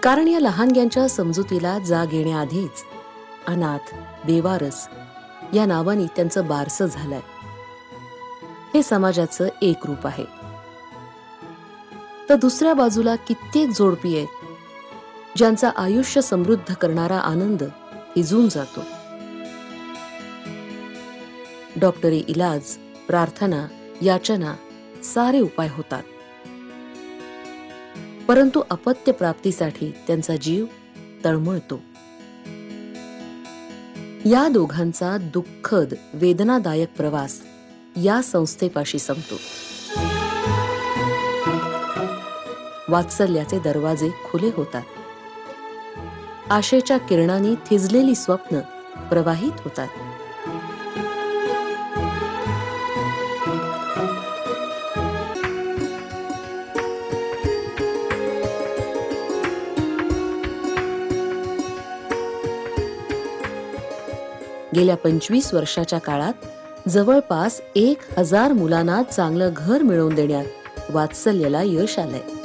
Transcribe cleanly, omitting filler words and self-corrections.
कारण या लहानग्यांच्या समजुतीला जाग येण्याआधीच अनाथ, बेवारस या नावानी त्यांचं बारसं झालंय. हे समाजाचं एक रूप आहे. तर दुसऱ्या बाजूला कित्येक जोडपी आहेत ज्यांचा आयुष्य समृद्ध करणारा आनंद हिजून जातो. डॉक्टरी इलाज, प्रार्थना, याचना सारे उपाय होतात, परंतु अपत्य प्राप्तीसाठी त्यांचा जीव तळमळतो. या दोघांचा दुःखद, वेदनादायक प्रवास या संस्थेपाशी संपतो. वात्सल्याचे दरवाजे खुले होतात. आशेच्या किरणांनी थिजलेली स्वप्न प्रवाहित होतात. गेल्या 25 वर्षाच्या काळात जवळपास 1000 मुलांना चांगलं घर मिळवून देण्यात वात्सल्याला यश आलंय.